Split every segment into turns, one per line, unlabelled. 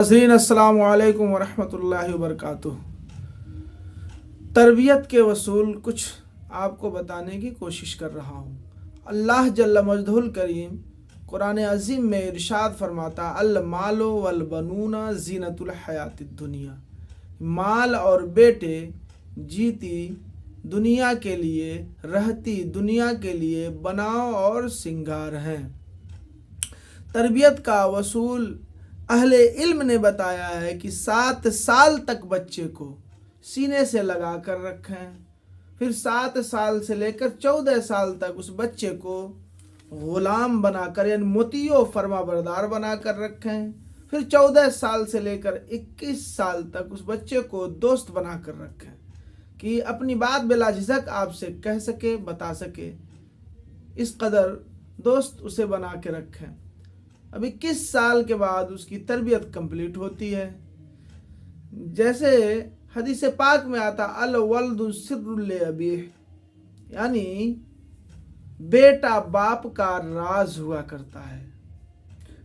ناظرین السلام علیکم ورحمۃ اللہ وبرکاتہ۔ تربیت کے اصول کچھ آپ کو بتانے کی کوشش کر رہا ہوں۔ اللہ جل مجدہ الکریم قرآن عظیم میں ارشاد فرماتا المال والبنون زینت الحیات الدنیا، مال اور بیٹے جیتی دنیا کے لیے، رہتی دنیا کے لیے بناؤ اور سنگار ہیں۔ تربیت کا اصول اہل علم نے بتایا ہے کہ 7 سال تک بچے کو سینے سے لگا کر رکھیں، پھر 7 سال سے لے کر 14 سال تک اس بچے کو غلام بنا کر یعنی مطیع و فرما بردار بنا کر رکھیں، پھر 14 سال سے لے کر 21 سال تک اس بچے کو دوست بنا کر رکھیں کہ اپنی بات بلا جھجک آپ سے کہہ سکے، بتا سکے، اس قدر دوست اسے بنا کے رکھیں۔ اب 21 سال کے بعد اس کی تربیت کمپلیٹ ہوتی ہے۔ جیسے حدیث پاک میں آتا الولد سر لابیہ، یعنی بیٹا باپ کا راز ہوا کرتا ہے۔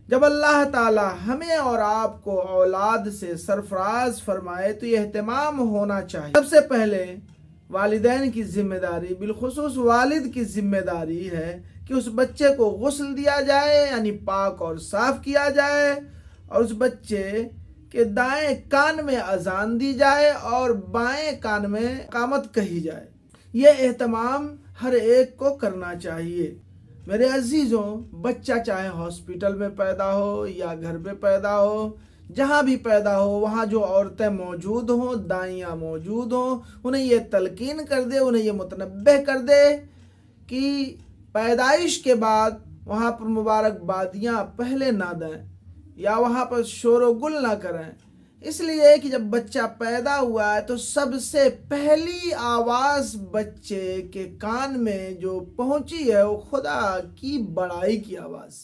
جب اللہ تعالی ہمیں اور آپ کو اولاد سے سرفراز فرمائے تو یہ اہتمام ہونا چاہیے۔ سب سے پہلے والدین کی ذمہ داری، بالخصوص والد کی ذمہ داری ہے کہ اس بچے کو غسل دیا جائے، یعنی پاک اور صاف کیا جائے، اور اس بچے کے دائیں کان میں اذان دی جائے اور بائیں کان میں اقامت کہی جائے۔ یہ اہتمام ہر ایک کو کرنا چاہیے۔ میرے عزیزوں، بچہ چاہے ہاسپٹل میں پیدا ہو یا گھر پہ پیدا ہو، جہاں بھی پیدا ہو وہاں جو عورتیں موجود ہوں، دائیاں موجود ہوں، انہیں یہ تلقین کر دے، انہیں یہ متنبہ کر دے کہ پیدائش کے بعد وہاں پر مبارکبادیاں پہلے نہ دیں یا وہاں پر شور و گل نہ کریں، اس لیے کہ جب بچہ پیدا ہوا ہے تو سب سے پہلی آواز بچے کے کان میں جو پہنچی ہے وہ خدا کی بڑائی کی آواز،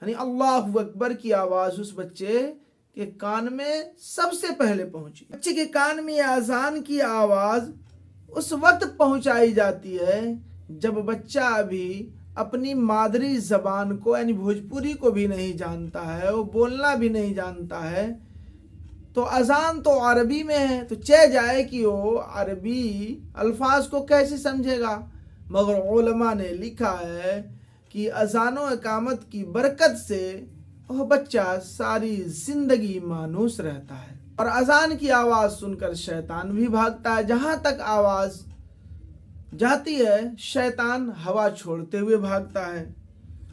یعنی اللہ اکبر کی آواز اس بچے کے کان میں سب سے پہلے پہنچی۔ بچے کے کان میں اذان کی آواز اس وقت پہنچائی جاتی ہے جب بچہ ابھی اپنی مادری زبان کو یعنی بھوجپوری کو بھی نہیں جانتا ہے، وہ بولنا بھی نہیں جانتا ہے، تو اذان تو عربی میں ہے تو چہ جائے کہ وہ عربی الفاظ کو کیسے سمجھے گا۔ مگر علماء نے لکھا ہے کہ اذان و اقامت کی برکت سے وہ بچہ ساری زندگی مانوس رہتا ہے، اور اذان کی آواز سن کر شیطان بھی بھاگتا ہے۔ جہاں تک آواز جاتی ہے شیطان ہوا چھوڑتے ہوئے بھاگتا ہے،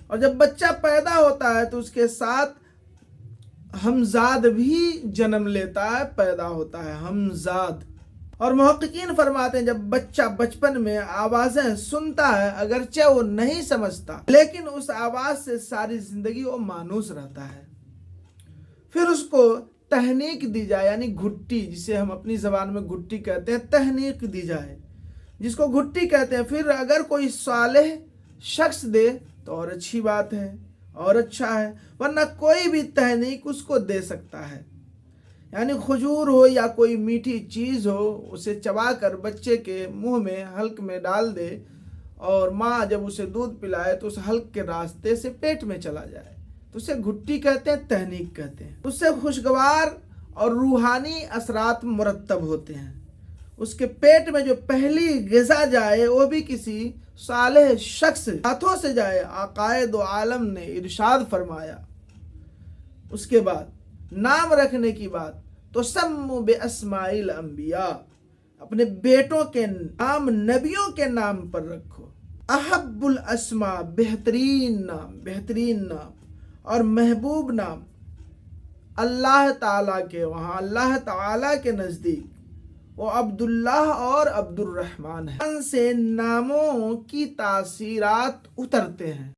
اور جب بچہ پیدا ہوتا ہے تو اس کے ساتھ ہمزاد بھی جنم لیتا ہے، پیدا ہوتا ہے ہمزاد۔ اور محققین فرماتے ہیں جب بچہ بچپن میں آوازیں سنتا ہے اگرچہ وہ نہیں سمجھتا لیکن اس آواز سے ساری زندگی وہ مانوس رہتا ہے۔ پھر اس کو تہنیک دی جائے، یعنی گھٹی، جسے ہم اپنی زبان میں گھٹی کہتے ہیں، تہنیک دی جائے جس کو گھٹی کہتے ہیں۔ پھر اگر کوئی صالح شخص دے تو اور اچھی بات ہے اور اچھا ہے، ورنہ کوئی بھی تہنیک اس کو دے سکتا ہے، یعنی کھجور ہو یا کوئی میٹھی چیز ہو اسے چبا کر بچے کے منہ میں حلق میں ڈال دے، اور ماں جب اسے دودھ پلائے تو اس حلق کے راستے سے پیٹ میں چلا جائے تو اسے گھٹی کہتے ہیں، تہنیک کہتے ہیں۔ اس سے خوشگوار اور روحانی اثرات مرتب ہوتے ہیں۔ اس کے پیٹ میں جو پہلی غذا جائے وہ بھی کسی صالح شخص ہاتھوں سے جائے، آقائے دو عالم نے ارشاد فرمایا۔ اس کے بعد نام رکھنے کی بات تو سموا باسماء الانبیاء، اپنے بیٹوں کے نام نبیوں کے نام پر رکھو۔ احب الاسماء، بہترین نام اور محبوب نام اللہ تعالیٰ کے وہاں، اللہ تعالیٰ کے نزدیک وہ عبداللہ اور عبد الرحمن ہیں۔ ان سے ناموں کی تاثیرات اترتے ہیں۔